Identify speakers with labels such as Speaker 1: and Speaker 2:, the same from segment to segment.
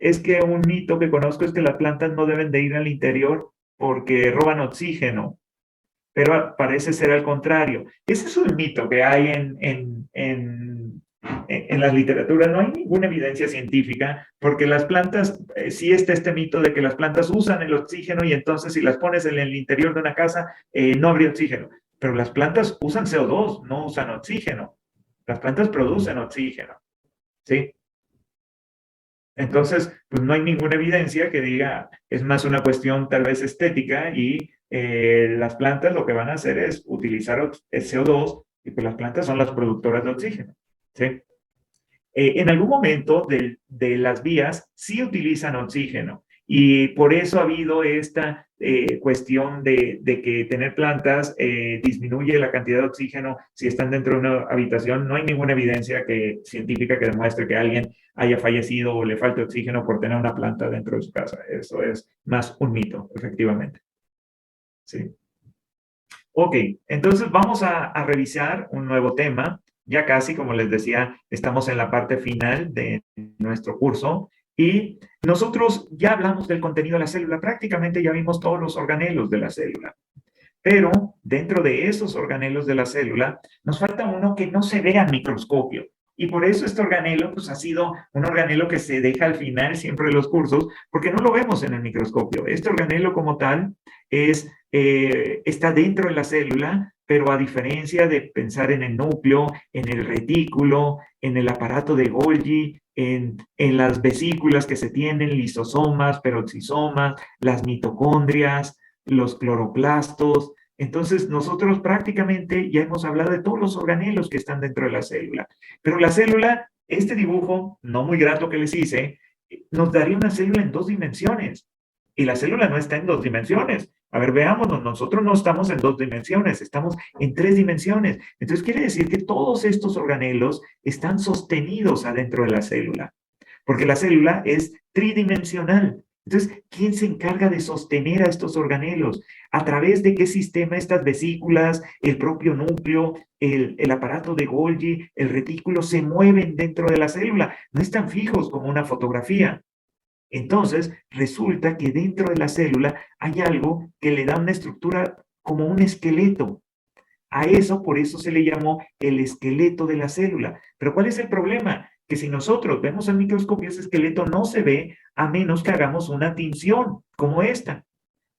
Speaker 1: es que un mito que conozco es que las plantas no deben de ir al interior porque roban oxígeno, pero parece ser al contrario. Ese es un mito que hay en la literatura. No hay ninguna evidencia científica, porque las plantas, sí está este mito de que las plantas usan el oxígeno y entonces si las pones en el interior de una casa, no habría oxígeno. Pero las plantas usan CO2, no usan oxígeno. Las plantas producen oxígeno, ¿sí? Entonces, pues no hay ninguna evidencia que diga, es más una cuestión tal vez estética y las plantas lo que van a hacer es utilizar el CO2 y pues las plantas son las productoras de oxígeno, ¿sí? En algún momento de las vías sí utilizan oxígeno y por eso ha habido esta cuestión de que tener plantas disminuye la cantidad de oxígeno si están dentro de una habitación. No hay ninguna evidencia científica que demuestre que alguien haya fallecido o le falte oxígeno por tener una planta dentro de su casa. Eso es más un mito, efectivamente. Sí. Ok, entonces vamos a revisar un nuevo tema. Ya casi, como les decía, estamos en la parte final de nuestro curso y nosotros ya hablamos del contenido de la célula. Prácticamente ya vimos todos los organelos de la célula. Pero dentro de esos organelos de la célula nos falta uno que no se ve al microscopio. Y por eso este organelo pues, ha sido un organelo que se deja al final siempre de los cursos, porque no lo vemos en el microscopio. Este organelo como tal está dentro de la célula, pero a diferencia de pensar en el núcleo, en el retículo, en el aparato de Golgi, en las vesículas que se tienen, lisosomas, peroxisomas, las mitocondrias, los cloroplastos. Entonces, nosotros prácticamente ya hemos hablado de todos los organelos que están dentro de la célula. Pero la célula, este dibujo, no muy grato que les hice, nos daría una célula en dos dimensiones. Y la célula no está en dos dimensiones. A ver, veámonos, nosotros no estamos en dos dimensiones, estamos en tres dimensiones. Entonces, quiere decir que todos estos organelos están sostenidos adentro de la célula, porque la célula es tridimensional. Entonces, ¿quién se encarga de sostener a estos organelos? ¿A través de qué sistema estas vesículas, el propio núcleo, el aparato de Golgi, el retículo se mueven dentro de la célula? No están fijos como una fotografía. Entonces, resulta que dentro de la célula hay algo que le da una estructura como un esqueleto. A eso, por eso se le llamó el esqueleto de la célula. Pero ¿cuál es el problema? Que si nosotros vemos al microscopio, ese esqueleto no se ve a menos que hagamos una tinción como esta.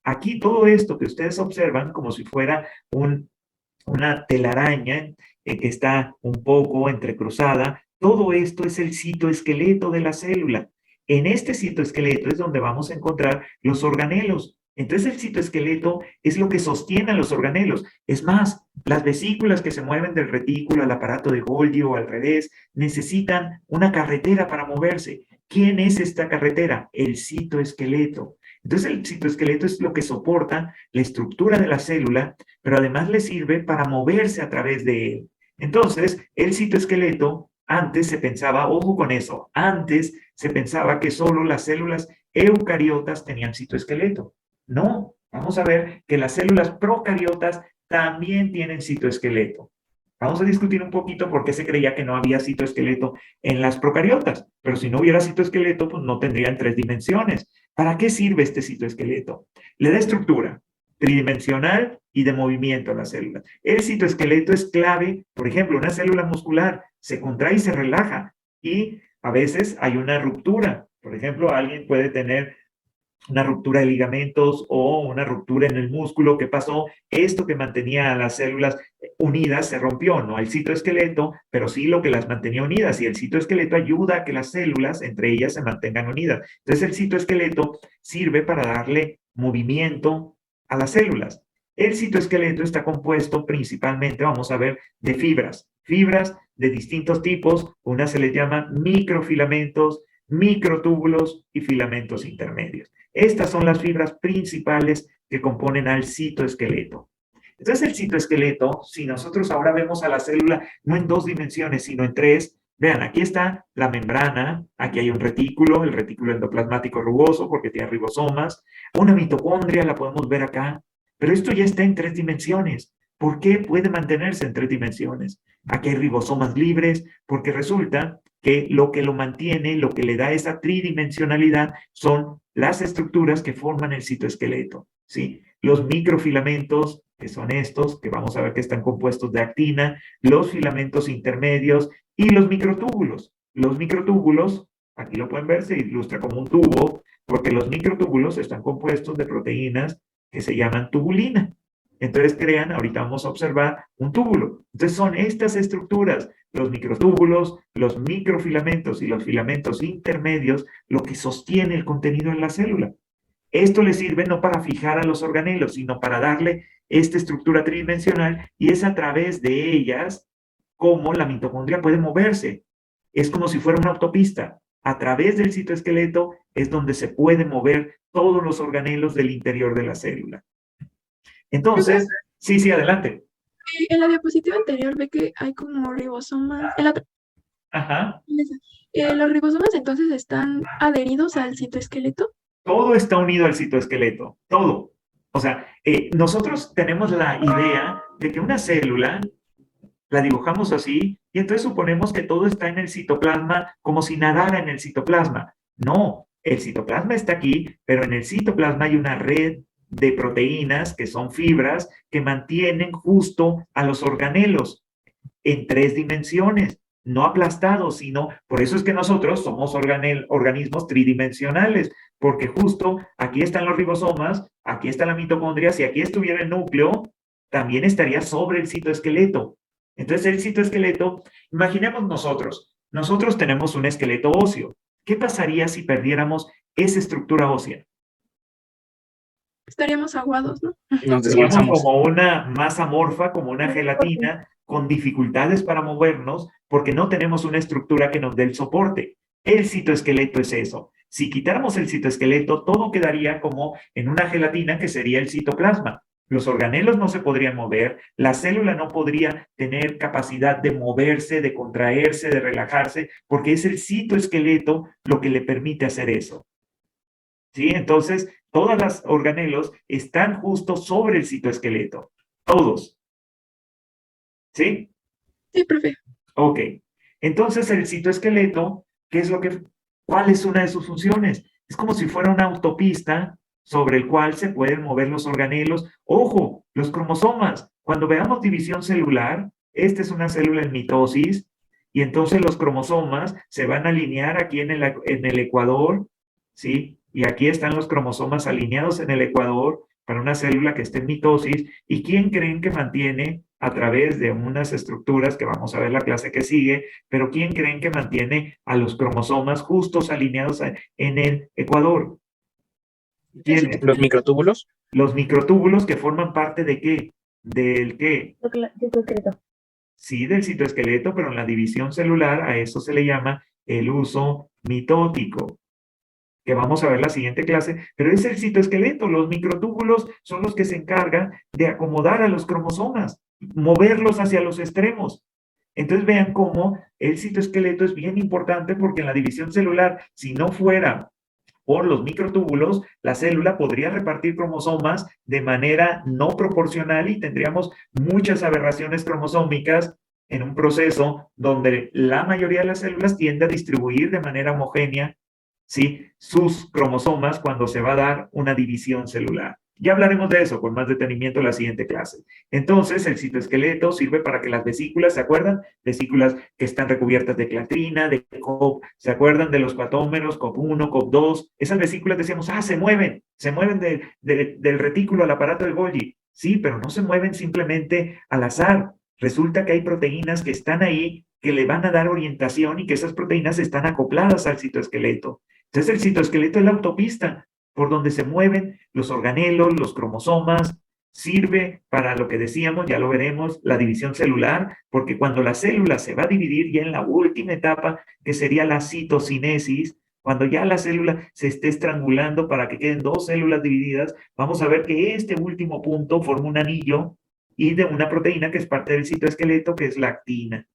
Speaker 1: Aquí todo esto que ustedes observan como si fuera una telaraña que está un poco entrecruzada, todo esto es el citoesqueleto de la célula. En este citoesqueleto es donde vamos a encontrar los organelos. Entonces el citoesqueleto es lo que sostiene a los organelos. Es más, las vesículas que se mueven del retículo al aparato de Golgi o al revés necesitan una carretera para moverse. ¿Quién es esta carretera? El citoesqueleto. Entonces el citoesqueleto es lo que soporta la estructura de la célula, pero además le sirve para moverse a través de él. Entonces, el citoesqueleto, antes se pensaba, ojo con eso, antes se pensaba que solo las células eucariotas tenían citoesqueleto. No, vamos a ver que las células procariotas también tienen citoesqueleto. Vamos a discutir un poquito por qué se creía que no había citoesqueleto en las procariotas, pero si no hubiera citoesqueleto, pues no tendrían tres dimensiones. ¿Para qué sirve este citoesqueleto? Le da estructura tridimensional y de movimiento a la célula. El citoesqueleto es clave, por ejemplo, una célula muscular se contrae y se relaja y a veces hay una ruptura. Por ejemplo, alguien puede tener una ruptura de ligamentos o una ruptura en el músculo. ¿Qué pasó? Esto que mantenía a las células unidas se rompió, no el citoesqueleto, pero sí lo que las mantenía unidas, y el citoesqueleto ayuda a que las células entre ellas se mantengan unidas. Entonces el citoesqueleto sirve para darle movimiento a las células. El citoesqueleto está compuesto principalmente, vamos a ver, de fibras de distintos tipos. Una se les llama microfilamentos, microtúbulos y filamentos intermedios. Estas son las fibras principales que componen al citoesqueleto. Entonces, el citoesqueleto, si nosotros ahora vemos a la célula no en dos dimensiones, sino en tres, vean, aquí está la membrana, aquí hay un retículo, el retículo endoplasmático rugoso porque tiene ribosomas, una mitocondria la podemos ver acá, pero esto ya está en tres dimensiones. ¿Por qué puede mantenerse en tres dimensiones? Aquí hay ribosomas libres porque resulta que lo mantiene, lo que le da esa tridimensionalidad son las estructuras que forman el citoesqueleto, ¿sí? Los microfilamentos, que son estos, que vamos a ver que están compuestos de actina, los filamentos intermedios y los microtúbulos. Los microtúbulos, aquí lo pueden ver, se ilustra como un tubo, porque los microtúbulos están compuestos de proteínas que se llaman tubulina. Entonces crean, ahorita vamos a observar un túbulo. Entonces son estas estructuras, los microtúbulos, los microfilamentos y los filamentos intermedios, lo que sostiene el contenido en la célula. Esto le sirve no para fijar a los organelos, sino para darle esta estructura tridimensional y es a través de ellas como la mitocondria puede moverse. Es como si fuera una autopista. A través del citoesqueleto es donde se pueden mover todos los organelos del interior de la célula. Entonces, sí, adelante.
Speaker 2: En la diapositiva anterior ve que hay como ribosomas.
Speaker 1: Ajá.
Speaker 2: ¿Los ribosomas entonces están adheridos al citoesqueleto?
Speaker 1: Todo está unido al citoesqueleto, todo. O sea, nosotros tenemos la idea de que una célula la dibujamos así y entonces suponemos que todo está en el citoplasma como si nadara en el citoplasma. No, el citoplasma está aquí, pero en el citoplasma hay una red de proteínas que son fibras que mantienen justo a los organelos en 3 dimensiones, no aplastados, sino por eso es que nosotros somos organismos tridimensionales, porque justo aquí están los ribosomas, aquí está la mitocondria, si aquí estuviera el núcleo, también estaría sobre el citoesqueleto. Entonces el citoesqueleto, imaginemos nosotros tenemos un esqueleto óseo. ¿Qué pasaría si perdiéramos esa estructura ósea?
Speaker 2: Estaríamos aguados, ¿no?
Speaker 3: Nos
Speaker 1: Seríamos
Speaker 3: desguazamos.
Speaker 1: como una masa amorfa, como una gelatina, con dificultades para movernos, porque no tenemos una estructura que nos dé el soporte. El citoesqueleto es eso. Si quitáramos el citoesqueleto, todo quedaría como en una gelatina que sería el citoplasma. Los organelos no se podrían mover, la célula no podría tener capacidad de moverse, de contraerse, de relajarse, porque es el citoesqueleto lo que le permite hacer eso. ¿Sí? Entonces, todos los organelos están justo sobre el citoesqueleto. Todos. ¿Sí?
Speaker 2: Sí, profe.
Speaker 1: Ok. Entonces, el citoesqueleto, ¿cuál es una de sus funciones? Es como si fuera una autopista sobre el cual se pueden mover los organelos. Ojo, los cromosomas. Cuando veamos división celular, esta es una célula en mitosis, y entonces los cromosomas se van a alinear aquí en el ecuador, ¿sí? Y aquí están los cromosomas alineados en el ecuador para una célula que esté en mitosis. ¿Y quién creen que mantiene a través de unas estructuras que vamos a ver la clase que sigue, pero quién creen que mantiene a los cromosomas justos alineados en el ecuador? ¿Quiénes?
Speaker 3: ¿Los microtúbulos?
Speaker 1: Los microtúbulos que forman parte de ¿qué? ¿Del qué?
Speaker 4: Citoesqueleto.
Speaker 1: Sí, del citoesqueleto, pero en la división celular a eso se le llama el uso mitótico, que vamos a ver la siguiente clase, pero es el citoesqueleto. Los microtúbulos son los que se encargan de acomodar a los cromosomas, moverlos hacia los extremos. Entonces vean cómo el citoesqueleto es bien importante porque en la división celular, si no fuera por los microtúbulos, la célula podría repartir cromosomas de manera no proporcional y tendríamos muchas aberraciones cromosómicas en un proceso donde la mayoría de las células tiende a distribuir de manera homogénea, ¿sí?, sus cromosomas cuando se va a dar una división celular. Ya hablaremos de eso con más detenimiento en la siguiente clase. Entonces, el citoesqueleto sirve para que las vesículas, ¿se acuerdan? Vesículas que están recubiertas de clatrina, de COP, ¿se acuerdan de los cuatómeros, COP1, COP2? Esas vesículas decíamos, se mueven del retículo al aparato de Golgi. Sí, pero no se mueven simplemente al azar. Resulta que hay proteínas que están ahí que le van a dar orientación y que esas proteínas están acopladas al citoesqueleto. Entonces, el citoesqueleto es la autopista por donde se mueven los organelos, los cromosomas, sirve para lo que decíamos, ya lo veremos, la división celular, porque cuando la célula se va a dividir ya en la última etapa, que sería la citocinesis, cuando ya la célula se esté estrangulando para que queden 2 células divididas, vamos a ver que este último punto forma un anillo y de una proteína que es parte del citoesqueleto, que es la actina,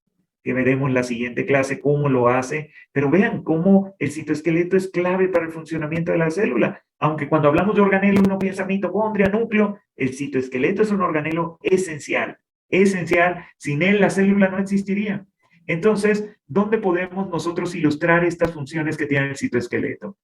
Speaker 1: que veremos en la siguiente clase cómo lo hace, pero vean cómo el citoesqueleto es clave para el funcionamiento de la célula. Aunque cuando hablamos de organelo uno piensa mitocondria, núcleo, el citoesqueleto es un organelo esencial, esencial, sin él la célula no existiría. Entonces, ¿dónde podemos nosotros ilustrar estas funciones que tiene el citoesqueleto?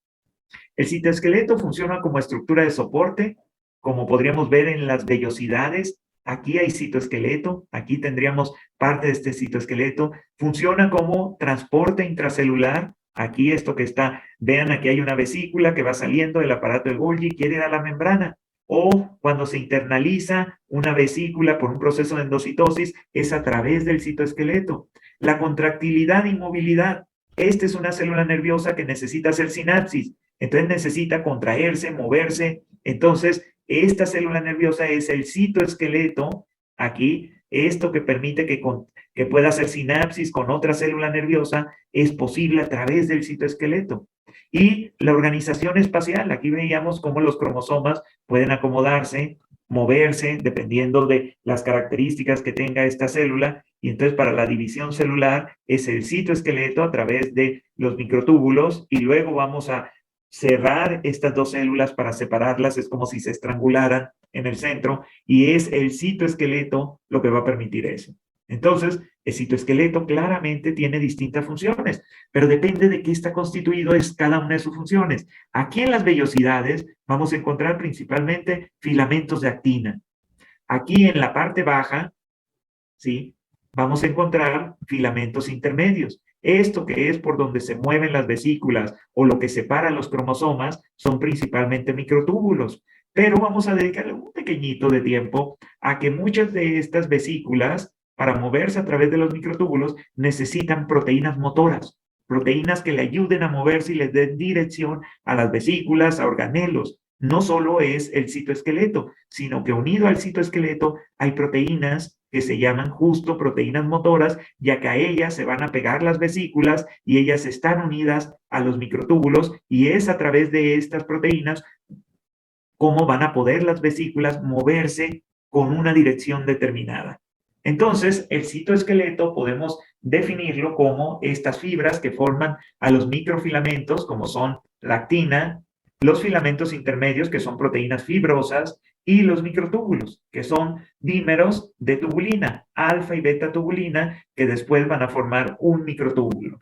Speaker 1: El citoesqueleto funciona como estructura de soporte, como podríamos ver en las vellosidades. Aquí hay citoesqueleto, aquí tendríamos parte de este citoesqueleto. Funciona como transporte intracelular. Aquí esto que está, vean, aquí hay una vesícula que va saliendo del aparato de Golgi, quiere ir a la membrana. O cuando se internaliza una vesícula por un proceso de endocitosis, es a través del citoesqueleto. La contractilidad y movilidad. Esta es una célula nerviosa que necesita hacer sinapsis. Entonces necesita contraerse, moverse. Entonces, esta célula nerviosa es el citoesqueleto, aquí, esto que permite que pueda hacer sinapsis con otra célula nerviosa, es posible a través del citoesqueleto. Y la organización espacial, aquí veíamos cómo los cromosomas pueden acomodarse, moverse, dependiendo de las características que tenga esta célula. Y entonces para la división celular es el citoesqueleto a través de los microtúbulos y luego vamos a cerrar estas dos células para separarlas, es como si se estrangularan en el centro, y es el citoesqueleto lo que va a permitir eso. Entonces, el citoesqueleto claramente tiene distintas funciones, pero depende de qué está constituido es cada una de sus funciones. Aquí en las vellosidades vamos a encontrar principalmente filamentos de actina. Aquí en la parte baja, ¿sí?, vamos a encontrar filamentos intermedios. Esto que es por donde se mueven las vesículas o lo que separa los cromosomas son principalmente microtúbulos. Pero vamos a dedicarle un pequeñito de tiempo a que muchas de estas vesículas, para moverse a través de los microtúbulos, necesitan proteínas motoras, proteínas que le ayuden a moverse y les den dirección a las vesículas, a organelos. No solo es el citoesqueleto, sino que unido al citoesqueleto hay proteínas que se llaman justo proteínas motoras, ya que a ellas se van a pegar las vesículas y ellas están unidas a los microtúbulos y es a través de estas proteínas cómo van a poder las vesículas moverse con una dirección determinada. Entonces, el citoesqueleto podemos definirlo como estas fibras que forman a los microfilamentos, como son la actina, los filamentos intermedios, que son proteínas fibrosas, y los microtúbulos, que son dímeros de tubulina, alfa y beta tubulina, que después van a formar un microtúbulo.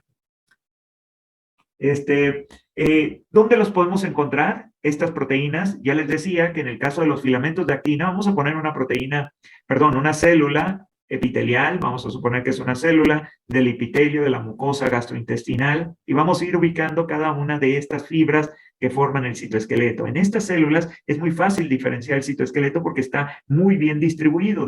Speaker 1: ¿Dónde los podemos encontrar? Estas proteínas, ya les decía que en el caso de los filamentos de actina, vamos a poner una célula epitelial, vamos a suponer que es una célula del epitelio de la mucosa gastrointestinal y vamos a ir ubicando cada una de estas fibras que forman el citoesqueleto. En estas células es muy fácil diferenciar el citoesqueleto porque está muy bien distribuido,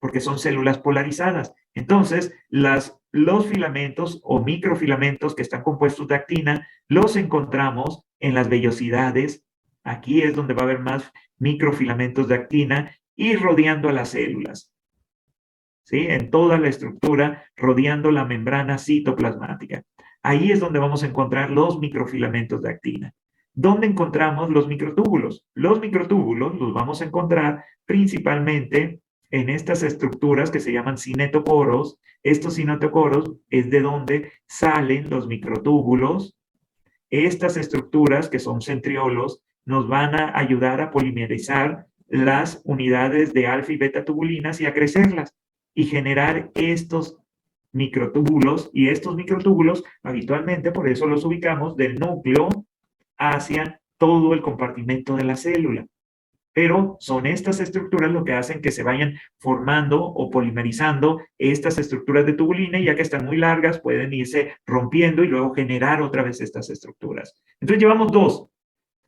Speaker 1: porque son células polarizadas. Entonces, los filamentos o microfilamentos que están compuestos de actina los encontramos en las vellosidades. Aquí es donde va a haber más microfilamentos de actina y rodeando a las células, ¿sí?, en toda la estructura, rodeando la membrana citoplasmática. Ahí es donde vamos a encontrar los microfilamentos de actina. ¿Dónde encontramos los microtúbulos? Los microtúbulos los vamos a encontrar principalmente en estas estructuras que se llaman cinetocoros. Estos cinetocoros es de donde salen los microtúbulos. Estas estructuras, que son centriolos, nos van a ayudar a polimerizar las unidades de alfa y beta tubulinas y a crecerlas y generar estos microtúbulos, y estos microtúbulos habitualmente por eso los ubicamos del núcleo hacia todo el compartimento de la célula. Pero son estas estructuras lo que hacen que se vayan formando o polimerizando estas estructuras de tubulina, y ya que están muy largas pueden irse rompiendo y luego generar otra vez estas estructuras. Entonces llevamos dos: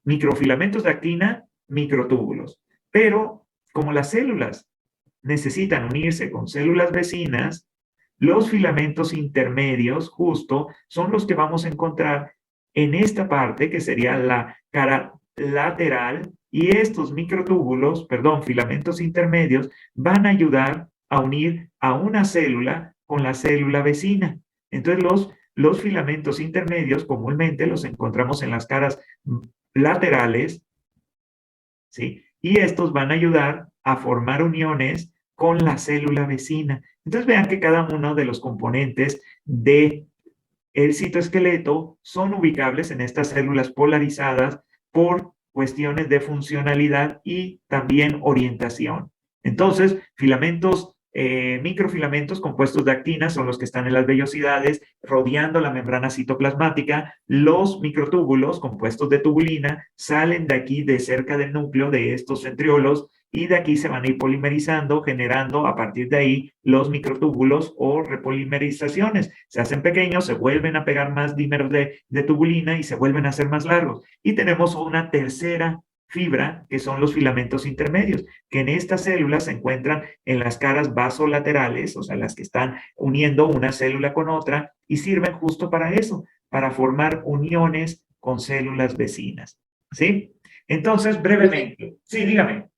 Speaker 1: microfilamentos de actina, microtúbulos. Pero como las células necesitan unirse con células vecinas, los filamentos intermedios justo son los que vamos a encontrar en esta parte que sería la cara lateral, y estos filamentos intermedios van a ayudar a unir a una célula con la célula vecina. Entonces los filamentos intermedios comúnmente los encontramos en las caras laterales, ¿sí?, y estos van a ayudar a formar uniones con la célula vecina. Entonces vean que cada uno de los componentes del citoesqueleto son ubicables en estas células polarizadas por cuestiones de funcionalidad y también orientación. Entonces, filamentos microfilamentos compuestos de actina son los que están en las vellosidades, rodeando la membrana citoplasmática. Los microtúbulos compuestos de tubulina salen de aquí, de cerca del núcleo de estos centriolos, y de aquí se van a ir polimerizando, generando a partir de ahí los microtúbulos o repolimerizaciones. Se hacen pequeños, se vuelven a pegar más dímeros de tubulina y se vuelven a hacer más largos. Y tenemos una tercera fibra, que son los filamentos intermedios, que en estas células se encuentran en las caras vasolaterales, o sea, las que están uniendo una célula con otra, y sirven justo para eso, para formar uniones con células vecinas. ¿Sí? Entonces,
Speaker 2: Profe,
Speaker 1: brevemente, sí, dígame.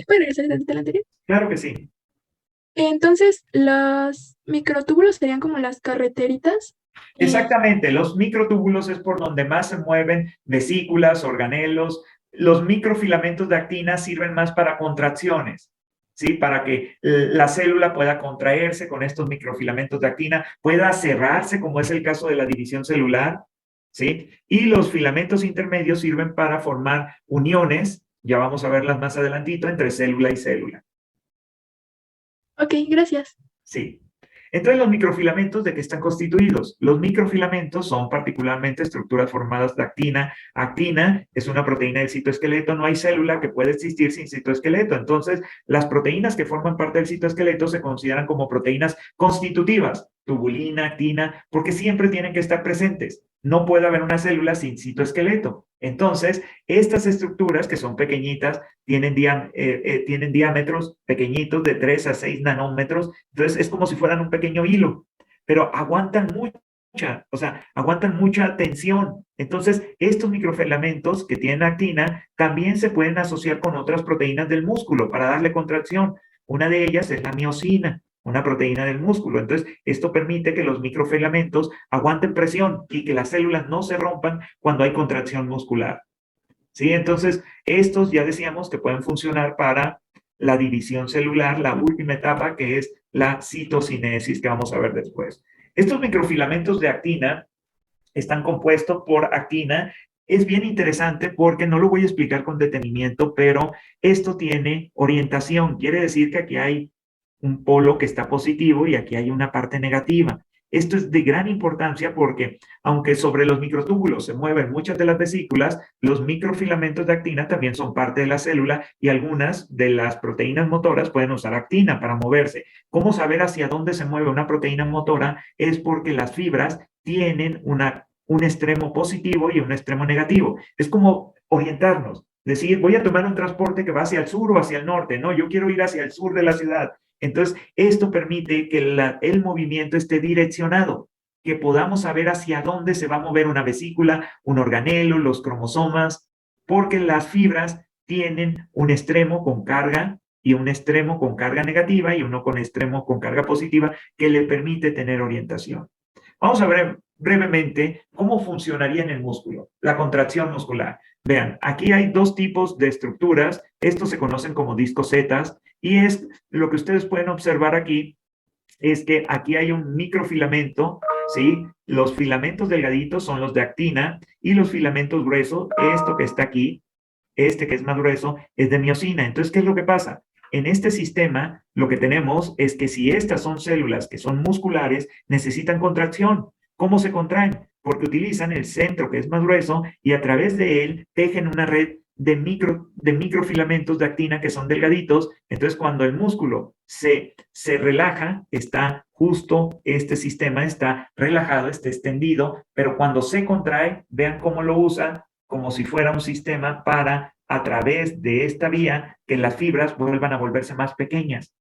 Speaker 2: ¿puede regresar tantito a la anterior?
Speaker 1: Claro que sí.
Speaker 2: Entonces, los microtúbulos serían como las carreteritas y,
Speaker 1: Exactamente, los microtúbulos es por donde más se mueven vesículas, organelos. Los microfilamentos de actina sirven más para contracciones, ¿sí? Para que la célula pueda contraerse con estos microfilamentos de actina, pueda cerrarse, como es el caso de la división celular, ¿sí? Y los filamentos intermedios sirven para formar uniones, ya vamos a verlas más adelantito, entre célula y célula.
Speaker 2: ok, gracias.
Speaker 1: Sí. Entonces, los microfilamentos, ¿de qué están constituidos? Los microfilamentos son particularmente estructuras formadas de actina. Actina es una proteína del citoesqueleto. No hay célula que pueda existir sin citoesqueleto. Entonces, las proteínas que forman parte del citoesqueleto se consideran como proteínas constitutivas. Tubulina, actina, porque siempre tienen que estar presentes. No puede haber una célula sin citoesqueleto. Entonces, estas estructuras que son pequeñitas tienen diámetros pequeñitos de 3 a 6 nanómetros, entonces es como si fueran un pequeño hilo, pero aguantan mucha, o sea, aguantan mucha tensión. Entonces, estos microfilamentos que tienen actina también se pueden asociar con otras proteínas del músculo para darle contracción. Una de ellas es la miosina, una proteína del músculo. Entonces, esto permite que los microfilamentos aguanten presión y que las células no se rompan cuando hay contracción muscular. ¿Sí? Entonces, estos ya decíamos que pueden funcionar para la división celular, la última etapa que es la citocinesis, que vamos a ver después. Estos microfilamentos de actina están compuestos por actina. Es bien interesante porque no lo voy a explicar con detenimiento, pero esto tiene orientación. Quiere decir que aquí hay un polo que está positivo y aquí hay una parte negativa. Esto es de gran importancia porque, aunque sobre los microtúbulos se mueven muchas de las vesículas, los microfilamentos de actina también son parte de la célula y algunas de las proteínas motoras pueden usar actina para moverse. ¿Cómo saber hacia dónde se mueve una proteína motora? Es porque las fibras tienen un extremo positivo y un extremo negativo. Es como orientarnos, decir, voy a tomar un transporte que va hacia el sur o hacia el norte. No, yo quiero ir hacia el sur de la ciudad. Entonces, esto permite que el movimiento esté direccionado, que podamos saber hacia dónde se va a mover una vesícula, un organelo, los cromosomas, porque las fibras tienen un extremo con carga y un extremo con carga negativa y uno con extremo con carga positiva que le permite tener orientación. Vamos a ver brevemente cómo funcionaría en el músculo, la contracción muscular. Vean, aquí hay dos tipos de estructuras. Estos se conocen como discos zetas y es lo que ustedes pueden observar aquí es que aquí hay un microfilamento, ¿sí? Los filamentos delgaditos son los de actina y los filamentos gruesos, esto que está aquí, este que es más grueso, es de miosina. Entonces, ¿qué es lo que pasa? En este sistema, lo que tenemos es que si estas son células que son musculares, necesitan contracción. ¿Cómo se contraen? Porque utilizan el centro que es más grueso y a través de él tejen una red de microfilamentos de actina que son delgaditos. Entonces, cuando el músculo se relaja, está justo este sistema, está relajado, está extendido, pero cuando se contrae, vean cómo lo usa como si fuera un sistema para, a través de esta vía, que las fibras vuelvan a volverse más pequeñas.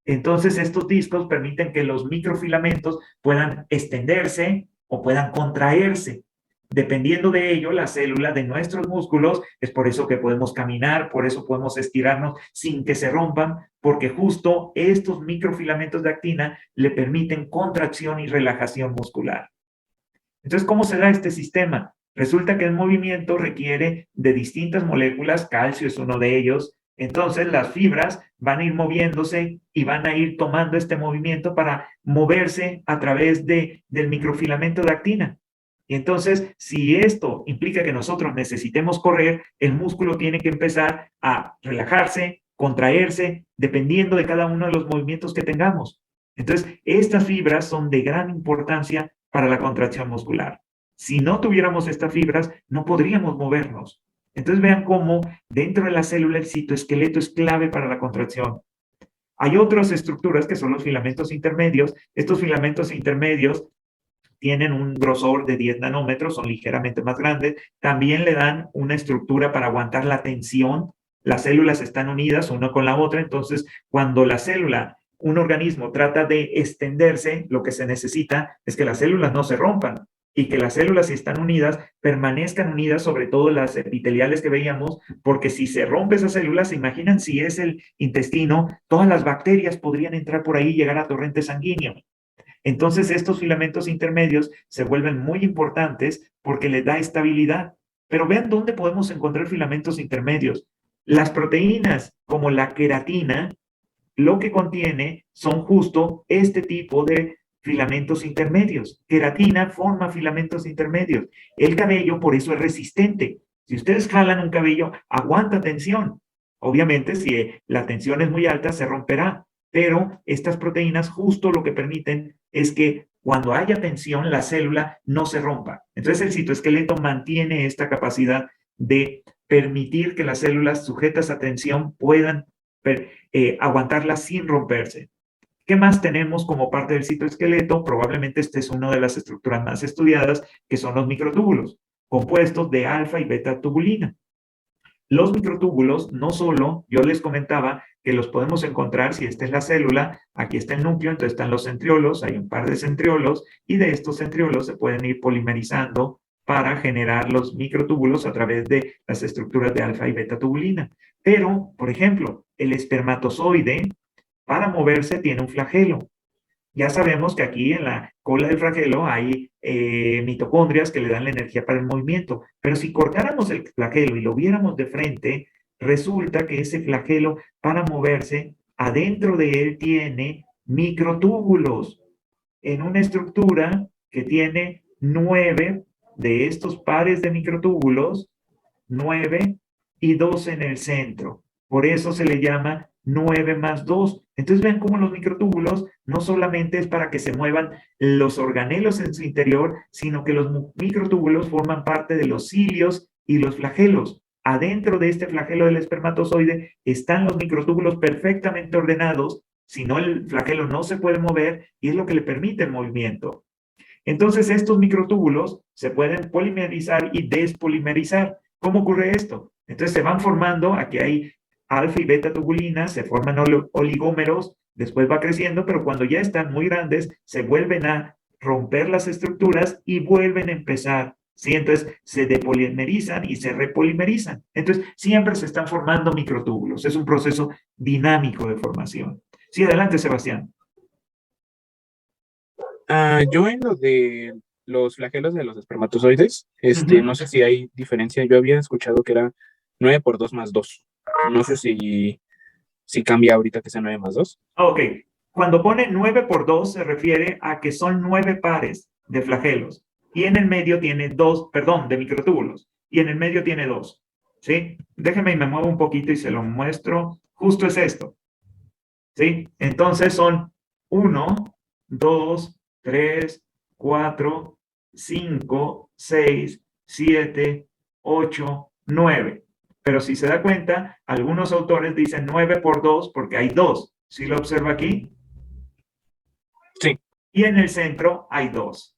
Speaker 1: Entonces, estos discos permiten que los microfilamentos puedan extenderse o puedan contraerse. Dependiendo de ello, la célula de nuestros músculos, es por eso que podemos caminar, por eso podemos estirarnos sin que se rompan, porque justo estos microfilamentos de actina le permiten contracción y relajación muscular. Entonces, ¿cómo se da este sistema? Resulta que el movimiento requiere de distintas moléculas, calcio es uno de ellos. Entonces, las fibras van a ir moviéndose y van a ir tomando este movimiento para moverse a través del microfilamento de actina. Y entonces, si esto implica que nosotros necesitemos correr, el músculo tiene que empezar a relajarse, contraerse, dependiendo de cada uno de los movimientos que tengamos. Entonces, estas fibras son de gran importancia para la contracción muscular. Si no tuviéramos estas fibras, no podríamos movernos. Entonces, vean cómo dentro de la célula el citoesqueleto es clave para la contracción. Hay otras estructuras que son los filamentos intermedios. Estos filamentos intermedios tienen un grosor de 10 nanómetros, son ligeramente más grandes. También le dan una estructura para aguantar la tensión. Las células están unidas una con la otra, entonces cuando la célula, un organismo trata de extenderse, lo que se necesita es que las células no se rompan y que las células, si están unidas, permanezcan unidas, sobre todo las epiteliales que veíamos, porque si se rompe esa célula, se imaginan si es el intestino, todas las bacterias podrían entrar por ahí y llegar a torrente sanguíneo. Entonces, estos filamentos intermedios se vuelven muy importantes porque les da estabilidad. Pero vean dónde podemos encontrar filamentos intermedios. Las proteínas, como la queratina, lo que contiene son justo este tipo de filamentos intermedios. Queratina forma filamentos intermedios. El cabello, por eso, es resistente. Si ustedes jalan un cabello, aguanta tensión. Obviamente, si la tensión es muy alta, se romperá. Pero estas proteínas justo lo que permiten es que cuando haya tensión, la célula no se rompa. Entonces, el citoesqueleto mantiene esta capacidad de permitir que las células sujetas a tensión puedan aguantarla sin romperse. ¿Qué más tenemos como parte del citoesqueleto? Probablemente esta es una de las estructuras más estudiadas, que son los microtúbulos, compuestos de alfa y beta tubulina. Los microtúbulos, no solo, yo les comentaba que los podemos encontrar, si esta es la célula, aquí está el núcleo, entonces están los centriolos, hay un par de centriolos, y de estos centriolos se pueden ir polimerizando para generar los microtúbulos a través de las estructuras de alfa y beta tubulina. Pero, por ejemplo, el espermatozoide, para moverse, tiene un flagelo. Ya sabemos que aquí en la cola del flagelo hay mitocondrias que le dan la energía para el movimiento, pero si cortáramos el flagelo y lo viéramos de frente, resulta que ese flagelo, para moverse, adentro de él tiene microtúbulos en una estructura que tiene 9 de estos pares de microtúbulos, 9 y 2 en el centro. Por eso se le llama 9 más 2. Entonces vean cómo los microtúbulos no solamente es para que se muevan los organelos en su interior, sino que los microtúbulos forman parte de los cilios y los flagelos. Adentro de este flagelo del espermatozoide están los microtúbulos perfectamente ordenados, si no el flagelo no se puede mover y es lo que le permite el movimiento. Entonces estos microtúbulos se pueden polimerizar y despolimerizar. ¿Cómo ocurre esto? Entonces se van formando, aquí hay alfa y beta tubulinas, se forman oligómeros, después va creciendo, pero cuando ya están muy grandes, se vuelven a romper las estructuras y vuelven a empezar. ¿Sí? Entonces se depolimerizan y se repolimerizan. Entonces siempre se están formando microtúbulos. Es un proceso dinámico de formación. Sí, adelante, Sebastián.
Speaker 3: Yo en lo de los flagelos de los espermatozoides, no sé si hay diferencia. Yo había escuchado que era 9 por 2 más 2. No sé si cambia ahorita que sea 9 más 2.
Speaker 1: Ok. Cuando pone 9 por 2 se refiere a que son 9 pares de flagelos. Y en el medio tiene 2, perdón, de microtúbulos. Y en el medio tiene 2. ¿Sí? Déjeme y me muevo un poquito y se lo muestro. Justo es esto. ¿Sí? Entonces son 1, 2, 3, 4, 5, 6, 7, 8, 9. Pero si se da cuenta, algunos autores dicen 9 por 2 porque hay 2. ¿Sí lo observa aquí?
Speaker 3: Sí.
Speaker 1: Y en el centro hay 2.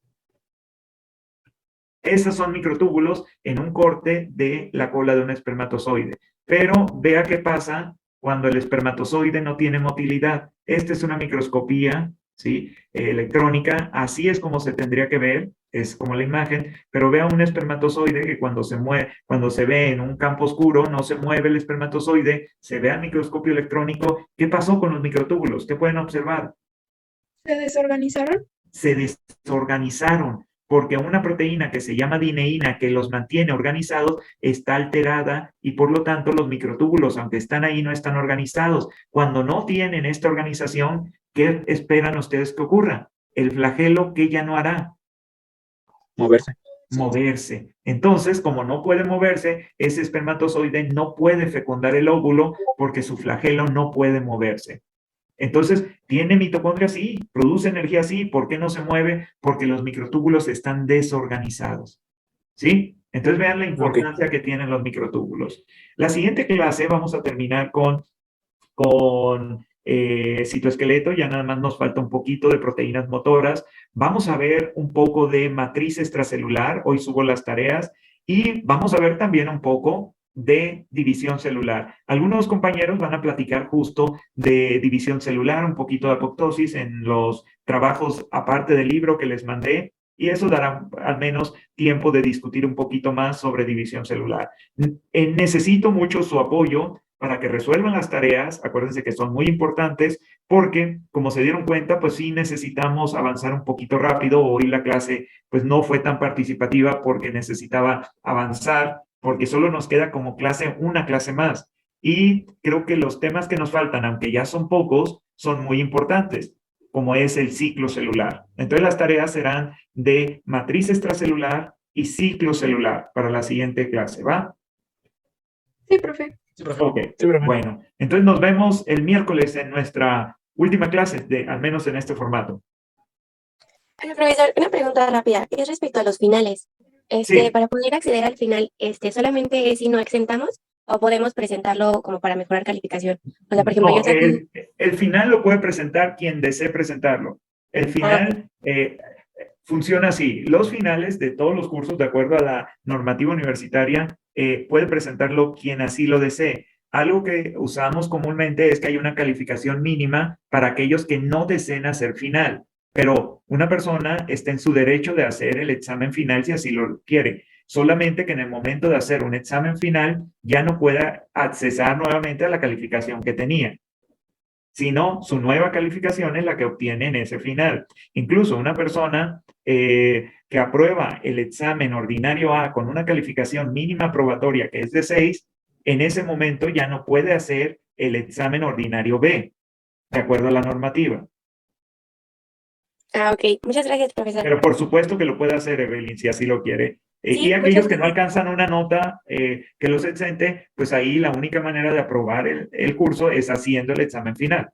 Speaker 1: Esos son microtúbulos en un corte de la cola de un espermatozoide. Pero vea qué pasa cuando el espermatozoide no tiene motilidad. Esta es una microscopía, ¿sí? Electrónica. Así es como se tendría que ver, es como la imagen, pero vea un espermatozoide que cuando se mueve, cuando se ve en un campo oscuro, no se mueve el espermatozoide, se ve al microscopio electrónico. ¿Qué pasó con los microtúbulos? ¿Qué pueden observar?
Speaker 2: ¿Se desorganizaron?
Speaker 1: Se desorganizaron porque una proteína que se llama dineína, que los mantiene organizados, está alterada y por lo tanto los microtúbulos, aunque están ahí, no están organizados. Cuando no tienen esta organización, ¿qué esperan ustedes que ocurra? El flagelo, ¿qué ya no hará?
Speaker 3: Moverse.
Speaker 2: Sí.
Speaker 1: moverse. Entonces, como no puede moverse, ese espermatozoide no puede fecundar el óvulo porque su flagelo no puede moverse. Entonces, tiene mitocondria, sí, produce energía, sí. ¿Por qué no se mueve? Porque los microtúbulos están desorganizados. ¿Sí? Entonces vean la
Speaker 3: Ok.
Speaker 1: importancia que tienen los microtúbulos. La siguiente clase vamos a terminar con citoesqueleto, ya nada más nos falta un poquito de proteínas motoras. Vamos a ver un poco de matriz extracelular, hoy subo las tareas, y vamos a ver también un poco de división celular. Algunos compañeros van a platicar justo de división celular, un poquito de apoptosis en los trabajos aparte del libro que les mandé, y eso dará al menos tiempo de discutir un poquito más sobre división celular. Necesito mucho su apoyo para que resuelvan las tareas. Acuérdense que son muy importantes porque, como se dieron cuenta, pues sí necesitamos avanzar un poquito rápido. Hoy la clase pues no fue tan participativa porque necesitaba avanzar, porque solo nos queda como clase una clase más. Y creo que los temas que nos faltan, aunque ya son pocos, son muy importantes, como es el ciclo celular. Entonces las tareas serán de matriz extracelular y ciclo celular para la siguiente clase, ¿va?
Speaker 2: Sí, profe.
Speaker 1: Ok,
Speaker 3: Sí, profe.
Speaker 1: bueno, entonces nos vemos el miércoles en nuestra última clase, al menos en este formato.
Speaker 4: Hola, profesor, una pregunta rápida. Es respecto a los finales.
Speaker 1: Sí.
Speaker 4: Para poder acceder al final, ¿solamente es si no exentamos o podemos presentarlo como para mejorar calificación? O sea, por ejemplo,
Speaker 1: No,
Speaker 4: yo saqué...
Speaker 1: el final lo puede presentar quien desee presentarlo. El final funciona así. Los finales de todos los cursos, de acuerdo a la normativa universitaria, puede presentarlo quien así lo desee. Algo que usamos comúnmente es que hay una calificación mínima para aquellos que no deseen hacer final, pero una persona está en su derecho de hacer el examen final si así lo quiere. Solamente que en el momento de hacer un examen final ya no pueda accesar nuevamente a la calificación que tenía, sino su nueva calificación es la que obtiene en ese final. Incluso una persona que aprueba el examen ordinario A con una calificación mínima probatoria que es de 6, en ese momento ya no puede hacer el examen ordinario B, de acuerdo a la normativa.
Speaker 4: Ok. Muchas gracias, profesor.
Speaker 1: Pero por supuesto que lo puede hacer, Evelyn, si así lo quiere.
Speaker 4: Sí,
Speaker 1: Y aquellos
Speaker 4: muchas
Speaker 1: que no
Speaker 4: gracias.
Speaker 1: alcanzan una nota que los exente, pues ahí la única manera de aprobar el curso es haciendo el examen final.